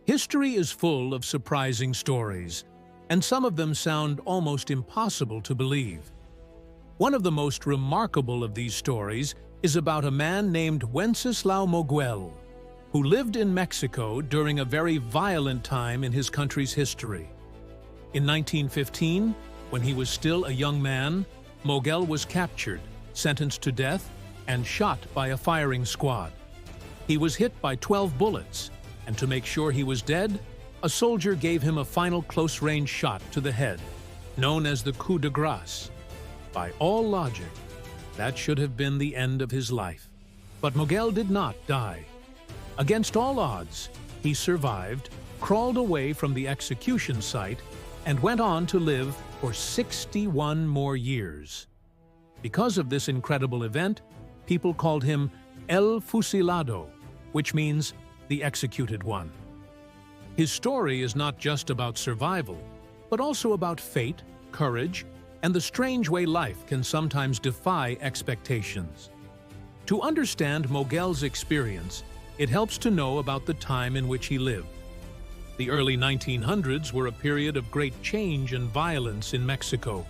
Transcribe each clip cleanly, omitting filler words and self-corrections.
History is full of surprising stories, and some of them sound almost impossible to believe. One of the most remarkable of these stories is about a man named Wenceslao Moguel, who lived in Mexico during a very violent time in his country's history. In 1915, when he was still a young man, Moguel was captured, sentenced to death, and shot by a firing squad. He was hit by 12 bullets, and to make sure he was dead, a soldier gave him a final close-range shot to the head, known as the coup de grace. By all logic, that should have been the end of his life. But Moguel did not die. Against all odds, he survived, crawled away from the execution site, and went on to live for 61 more years. Because of this incredible event, people called him El Fusilado, which means the executed one. His story is not just about survival, but also about fate, courage, and the strange way life can sometimes defy expectations. To understand Moguel's experience, it helps to know about the time in which he lived. The early 1900s were a period of great change and violence in Mexico.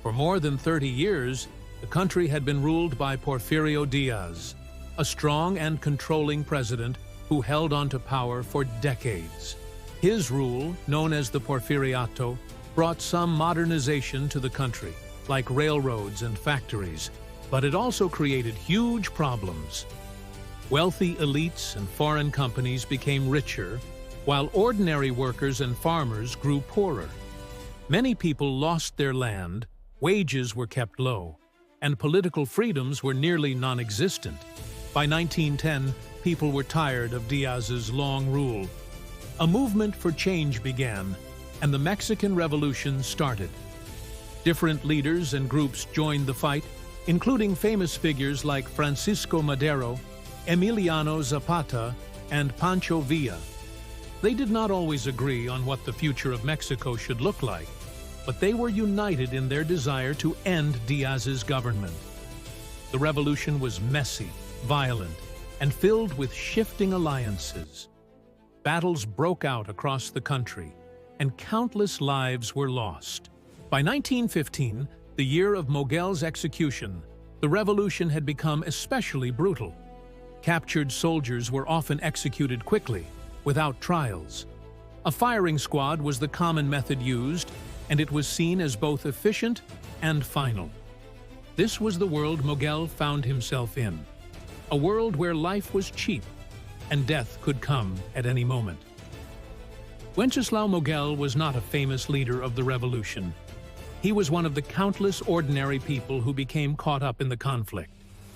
For more than 30 years, the country had been ruled by Porfirio Diaz, a strong and controlling president who held on to power for decades. His rule, known as the Porfiriato, brought some modernization to the country, like railroads and factories, but it also created huge problems. Wealthy elites and foreign companies became richer, while ordinary workers and farmers grew poorer. Many people lost their land, wages were kept low, and political freedoms were nearly non-existent. By 1910, people were tired of Diaz's long rule. A movement for change began, and the Mexican Revolution started. Different leaders and groups joined the fight, including famous figures like Francisco Madero, Emiliano Zapata, and Pancho Villa. They did not always agree on what the future of Mexico should look like, but they were united in their desire to end Diaz's government. The revolution was messy, violent, and filled with shifting alliances. Battles broke out across the country, and countless lives were lost. By 1915, the year of Moguel's execution, the revolution had become especially brutal. Captured soldiers were often executed quickly, without trials. A firing squad was the common method used, and it was seen as both efficient and final. This was the world Moguel found himself in. A world where life was cheap, and death could come at any moment. Wenceslao Moguel was not a famous leader of the revolution. He was one of the countless ordinary people who became caught up in the conflict.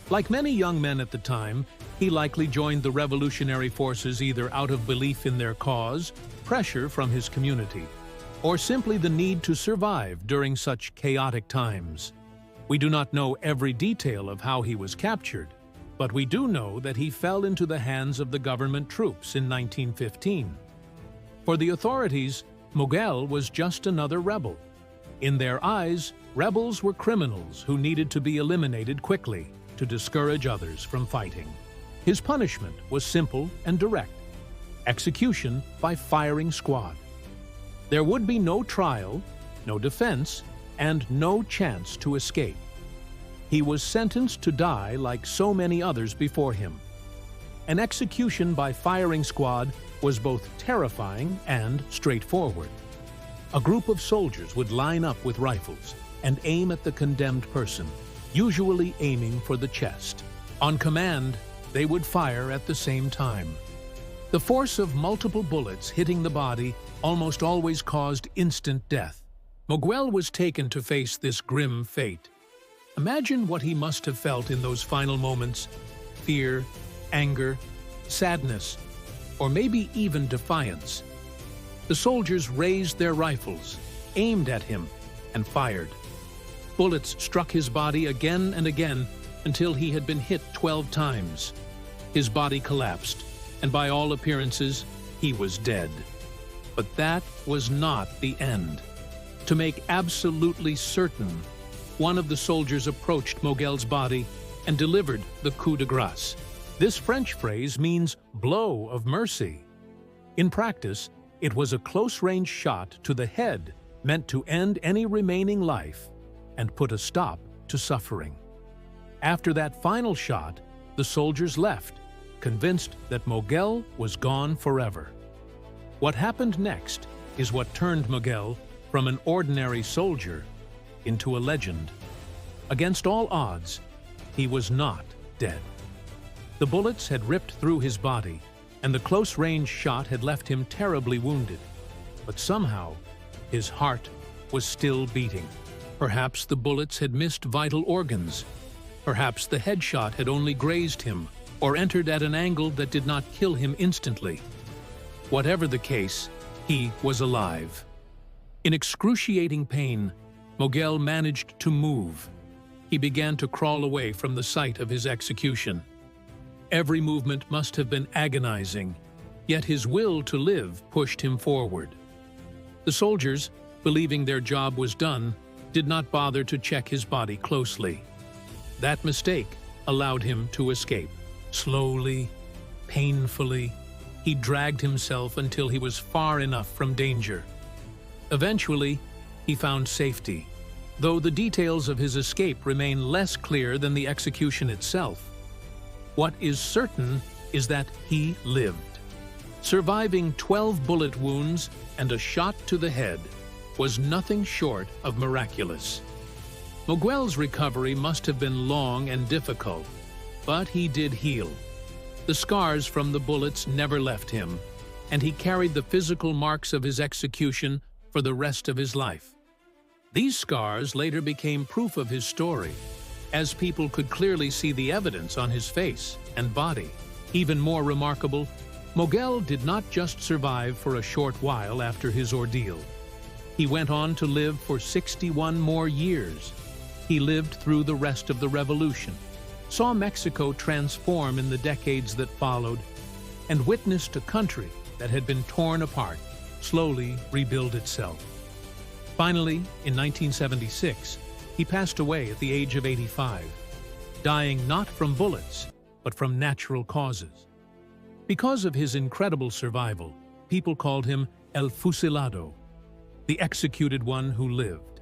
Like many young men at the time, he likely joined the revolutionary forces either out of belief in their cause, pressure from his community, or simply the need to survive during such chaotic times. We do not know every detail of how he was captured, but we do know that he fell into the hands of the government troops in 1915. For the authorities, Moguel was just another rebel. In their eyes, rebels were criminals who needed to be eliminated quickly to discourage others from fighting. His punishment was simple and direct: execution by firing squad. There would be no trial, no defense, and no chance to escape. He was sentenced to die like so many others before him. An execution by firing squad was both terrifying and straightforward. A group of soldiers would line up with rifles and aim at the condemned person, usually aiming for the chest. On command, they would fire at the same time. The force of multiple bullets hitting the body almost always caused instant death. Moguel was taken to face this grim fate. Imagine what he must have felt in those final moments: fear, anger, sadness, or maybe even defiance. The soldiers raised their rifles, aimed at him, and fired. Bullets struck his body again and again until he had been hit 12 times. His body collapsed, and by all appearances, he was dead. But that was not the end. To make absolutely certain, one of the soldiers approached Moguel's body and delivered the coup de grace. This French phrase means blow of mercy. In practice, it was a close-range shot to the head meant to end any remaining life and put a stop to suffering. After that final shot, the soldiers left, convinced that Moguel was gone forever. What happened next is what turned Moguel from an ordinary soldier into a legend. Against all odds, he was not dead. The bullets had ripped through his body, and the close-range shot had left him terribly wounded. But somehow, his heart was still beating. Perhaps the bullets had missed vital organs. Perhaps the headshot had only grazed him or entered at an angle that did not kill him instantly. Whatever the case, he was alive. In excruciating pain, Moguel managed to move. He began to crawl away from the site of his execution. Every movement must have been agonizing, yet his will to live pushed him forward. The soldiers, believing their job was done, did not bother to check his body closely. That mistake allowed him to escape. Slowly, painfully, he dragged himself until he was far enough from danger. Eventually, he found safety, though the details of his escape remain less clear than the execution itself. What is certain is that he lived. Surviving 12 bullet wounds and a shot to the head was nothing short of miraculous. Moguel's recovery must have been long and difficult, but he did heal. The scars from the bullets never left him, and he carried the physical marks of his execution for the rest of his life. These scars later became proof of his story, as people could clearly see the evidence on his face and body. Even more remarkable, Moguel did not just survive for a short while after his ordeal. He went on to live for 61 more years. He lived through the rest of the revolution, saw Mexico transform in the decades that followed, and witnessed a country that had been torn apart slowly rebuild itself. Finally, in 1976, he passed away at the age of 85, dying not from bullets, but from natural causes. Because of his incredible survival, people called him El Fusilado, the executed one who lived.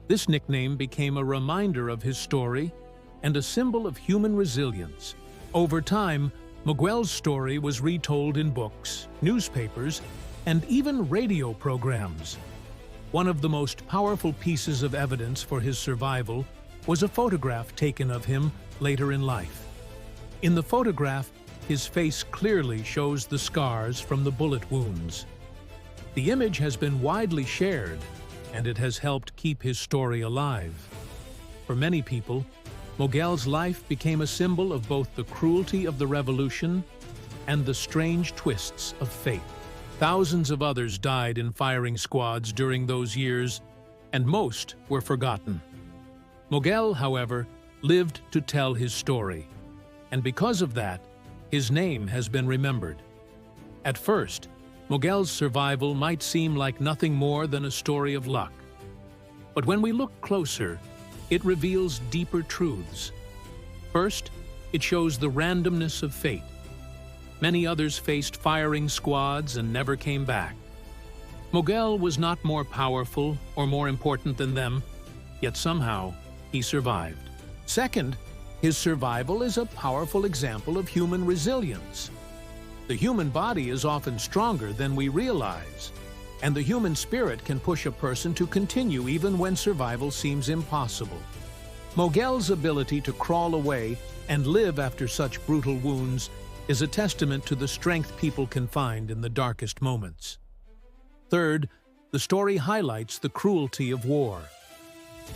This nickname became a reminder of his story and a symbol of human resilience. Over time, Moguel's story was retold in books, newspapers, and even radio programs. One of the most powerful pieces of evidence for his survival was a photograph taken of him later in life. In the photograph, his face clearly shows the scars from the bullet wounds. The image has been widely shared, and it has helped keep his story alive. For many people, Moguel's life became a symbol of both the cruelty of the revolution and the strange twists of fate. Thousands of others died in firing squads during those years, and most were forgotten. Moguel, however, lived to tell his story, and because of that, his name has been remembered. At first, Moguel's survival might seem like nothing more than a story of luck. But when we look closer, it reveals deeper truths. First, it shows the randomness of fate. Many others faced firing squads and never came back. Moguel was not more powerful or more important than them, yet somehow he survived. Second, his survival is a powerful example of human resilience. The human body is often stronger than we realize, and the human spirit can push a person to continue even when survival seems impossible. Moguel's ability to crawl away and live after such brutal wounds is a testament to the strength people can find in the darkest moments. Third, the story highlights the cruelty of war.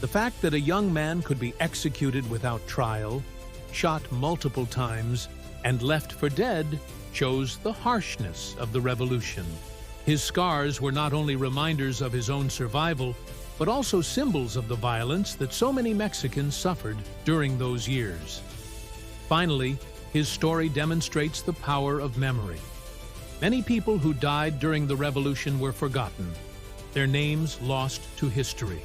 The fact that a young man could be executed without trial, shot multiple times, and left for dead shows the harshness of the revolution. His scars were not only reminders of his own survival, but also symbols of the violence that so many Mexicans suffered during those years. Finally, his story demonstrates the power of memory. Many people who died during the revolution were forgotten, their names lost to history.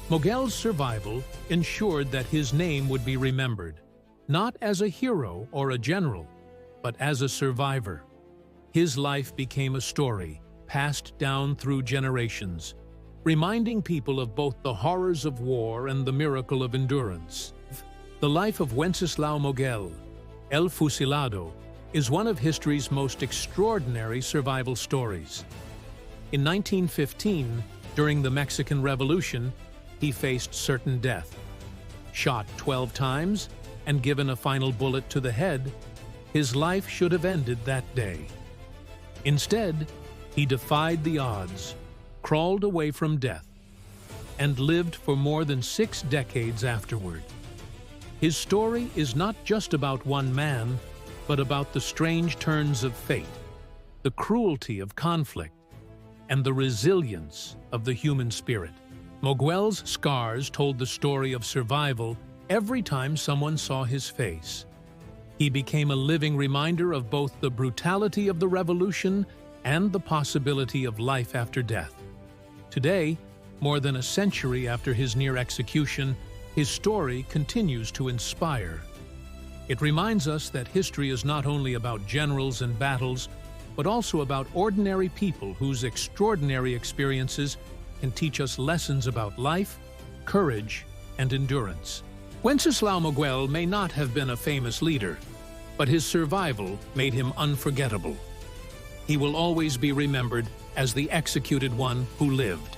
Moguel's survival ensured that his name would be remembered, not as a hero or a general, but as a survivor. His life became a story passed down through generations, reminding people of both the horrors of war and the miracle of endurance. The life of Wenceslao Moguel, El Fusilado, is one of history's most extraordinary survival stories. In 1915, during the Mexican Revolution, he faced certain death. Shot 12 times and given a final bullet to the head, his life should have ended that day. Instead, he defied the odds, crawled away from death, and lived for more than 6 decades afterward. His story is not just about one man, but about the strange turns of fate, the cruelty of conflict, and the resilience of the human spirit. Moguel's scars told the story of survival every time someone saw his face. He became a living reminder of both the brutality of the revolution and the possibility of life after death. Today, more than a century after his near execution, his story continues to inspire. It reminds us that history is not only about generals and battles, but also about ordinary people whose extraordinary experiences can teach us lessons about life, courage, and endurance. Wenceslao Moguel may not have been a famous leader, but his survival made him unforgettable. He will always be remembered as the executed one who lived.